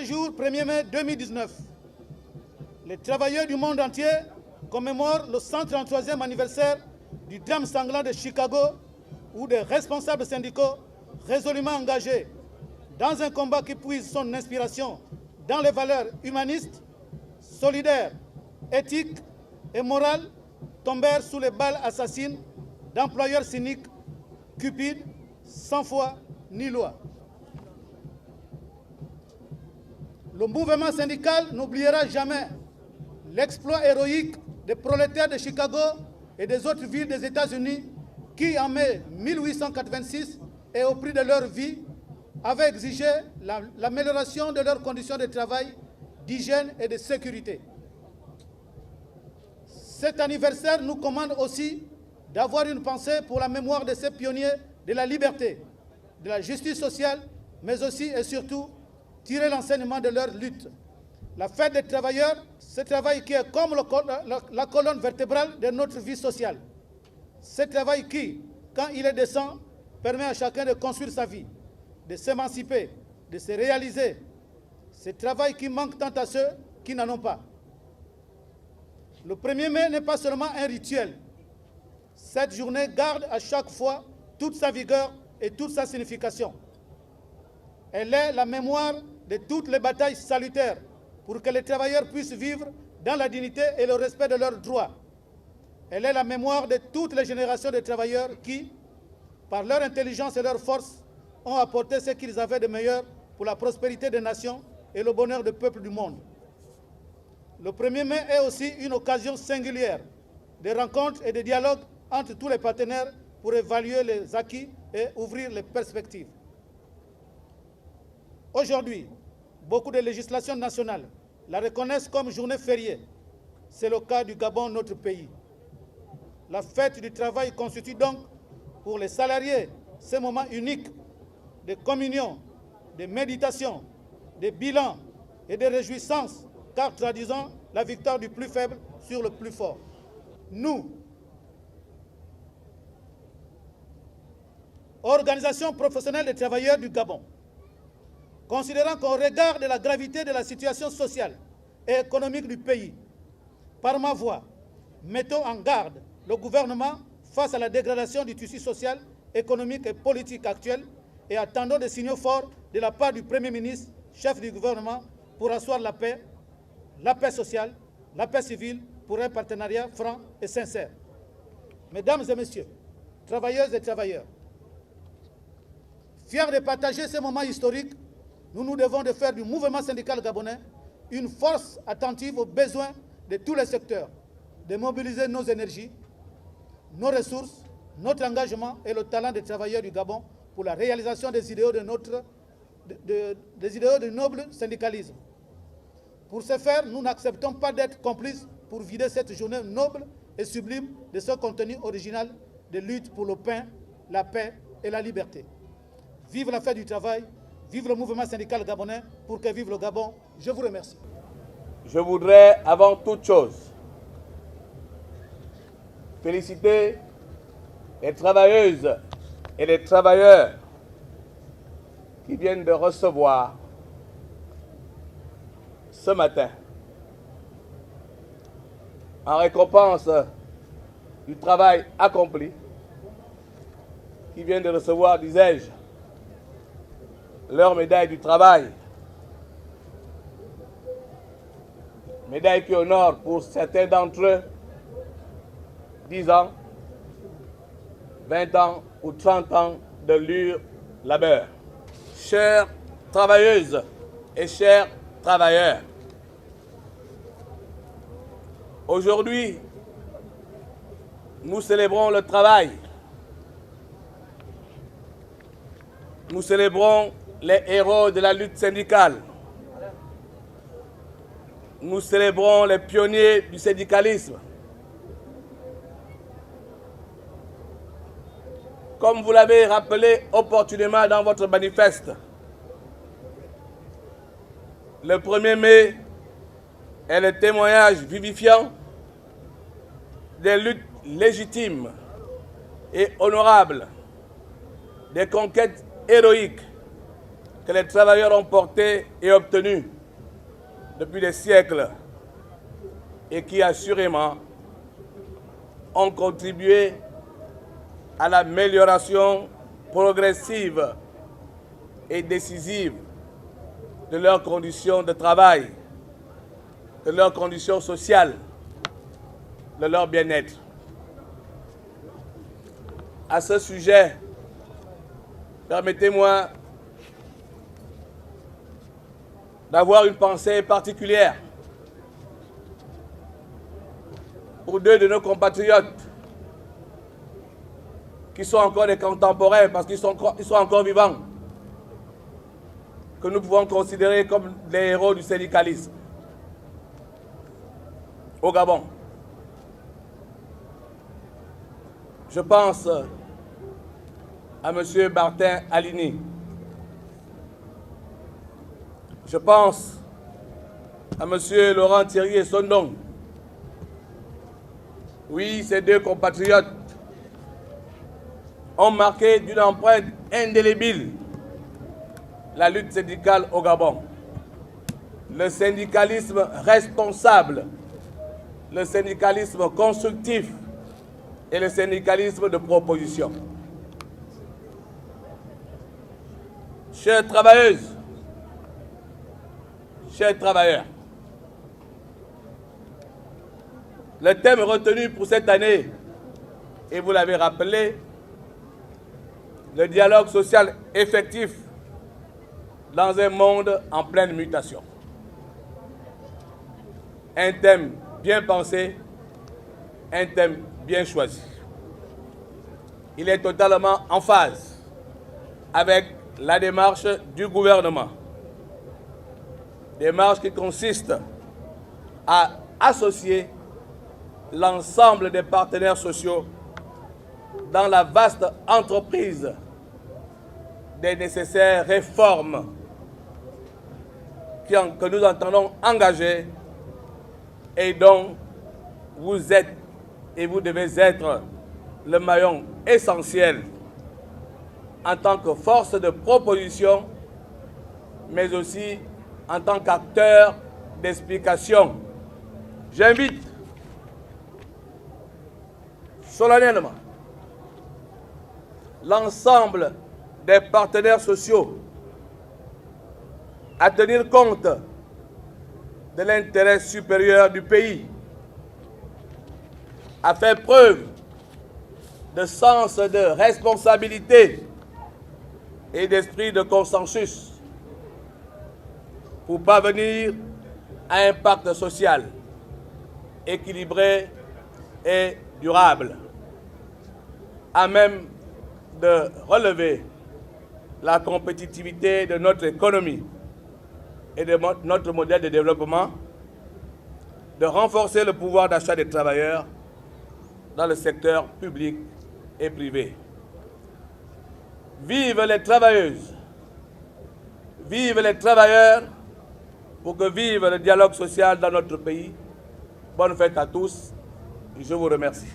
ce jour, 1er mai 2019, les travailleurs du monde entier commémorent le 133e anniversaire du drame sanglant de Chicago, où des responsables syndicaux résolument engagés dans un combat qui puise son inspiration dans les valeurs humanistes, solidaires, éthiques et morales tombèrent sous les balles assassines d'employeurs cyniques, cupides, sans foi ni loi. Le mouvement syndical n'oubliera jamais l'exploit héroïque des prolétaires de Chicago et des autres villes des États-Unis qui, en mai 1886, et au prix de leur vie, avaient exigé l'amélioration de leurs conditions de travail, d'hygiène et de sécurité. Cet anniversaire nous commande aussi d'avoir une pensée pour la mémoire de ces pionniers de la liberté, de la justice sociale, mais aussi et surtout tirer l'enseignement de leur lutte. La fête des travailleurs, ce travail qui est comme la colonne vertébrale de notre vie sociale. Ce travail qui, quand il est décent, permet à chacun de construire sa vie, de s'émanciper, de se réaliser. Ce travail qui manque tant à ceux qui n'en ont pas. Le 1er mai n'est pas seulement un rituel. Cette journée garde à chaque fois toute sa vigueur et toute sa signification. Elle est la mémoire de toutes les batailles salutaires pour que les travailleurs puissent vivre dans la dignité et le respect de leurs droits. Elle est la mémoire de toutes les générations de travailleurs qui, par leur intelligence et leur force, ont apporté ce qu'ils avaient de meilleur pour la prospérité des nations et le bonheur des peuples du monde. Le 1er mai est aussi une occasion singulière de rencontres et de dialogues entre tous les partenaires pour évaluer les acquis et ouvrir les perspectives. Aujourd'hui, beaucoup de législations nationales la reconnaissent comme journée fériée. C'est le cas du Gabon, notre pays. La fête du travail constitue donc pour les salariés ce moment unique de communion, de méditation, de bilan et de réjouissance, car traduisant la victoire du plus faible sur le plus fort. Nous, organisation professionnelle des travailleurs du Gabon, considérant qu'au regard de la gravité de la situation sociale et économique du pays, par ma voix, mettons en garde le gouvernement face à la dégradation du tissu social, économique et politique actuel et attendons des signaux forts de la part du Premier ministre, chef du gouvernement, pour asseoir la paix sociale, la paix civile, pour un partenariat franc et sincère. Mesdames et messieurs, travailleuses et travailleurs, fiers de partager ce moment historique, nous nous devons de faire du mouvement syndical gabonais une force attentive aux besoins de tous les secteurs, de mobiliser nos énergies, nos ressources, notre engagement et le talent des travailleurs du Gabon pour la réalisation des idéaux du noble syndicalisme. Pour ce faire, nous n'acceptons pas d'être complices pour vider cette journée noble et sublime de son contenu original de lutte pour le pain, la paix et la liberté. Vive la fête du travail, vive le mouvement syndical gabonais, pour que vive le Gabon. Je vous remercie. Je voudrais, avant toute chose, féliciter les travailleuses et les travailleurs qui viennent de recevoir ce matin, en récompense du travail accompli, qui viennent de recevoir, disais-je, leur médaille du travail. Médaille qui honore pour certains d'entre eux 10 ans, 20 ans ou 30 ans de dur labeur. Chères travailleuses et chers travailleurs, aujourd'hui, nous célébrons le travail. Nous célébrons les héros de la lutte syndicale. Nous célébrons les pionniers du syndicalisme. Comme vous l'avez rappelé opportunément dans votre manifeste, le 1er mai est le témoignage vivifiant des luttes légitimes et honorables, des conquêtes héroïques que les travailleurs ont porté et obtenu depuis des siècles et qui assurément ont contribué à l'amélioration progressive et décisive de leurs conditions de travail, de leurs conditions sociales, de leur bien-être. À ce sujet, permettez-moi d'avoir une pensée particulière pour deux de nos compatriotes qui sont encore des contemporains parce qu'ils sont encore vivants, que nous pouvons considérer comme les héros du syndicalisme au Gabon. Je pense à M. Martin Alini. Je pense à M. Laurent Thierry Sondong. Oui, ces deux compatriotes ont marqué d'une empreinte indélébile la lutte syndicale au Gabon. Le syndicalisme responsable, le syndicalisme constructif et le syndicalisme de proposition. Chères travailleuses, chers travailleurs, le thème retenu pour cette année, et vous l'avez rappelé, le dialogue social effectif dans un monde en pleine mutation. Un thème bien pensé, un thème bien choisi. Il est totalement en phase avec la démarche du gouvernement. Démarche qui consiste à associer l'ensemble des partenaires sociaux dans la vaste entreprise des nécessaires réformes que nous entendons engager et dont vous êtes et vous devez être le maillon essentiel en tant que force de proposition, mais aussi en tant qu'acteur d'explication. J'invite solennellement l'ensemble des partenaires sociaux à tenir compte de l'intérêt supérieur du pays, à faire preuve de sens de responsabilité et d'esprit de consensus pour parvenir à un pacte social équilibré et durable, à même de relever la compétitivité de notre économie et de notre modèle de développement, de renforcer le pouvoir d'achat des travailleurs dans le secteur public et privé. Vive les travailleuses, vive les travailleurs, pour que vive le dialogue social dans notre pays. Bonne fête à tous, je vous remercie.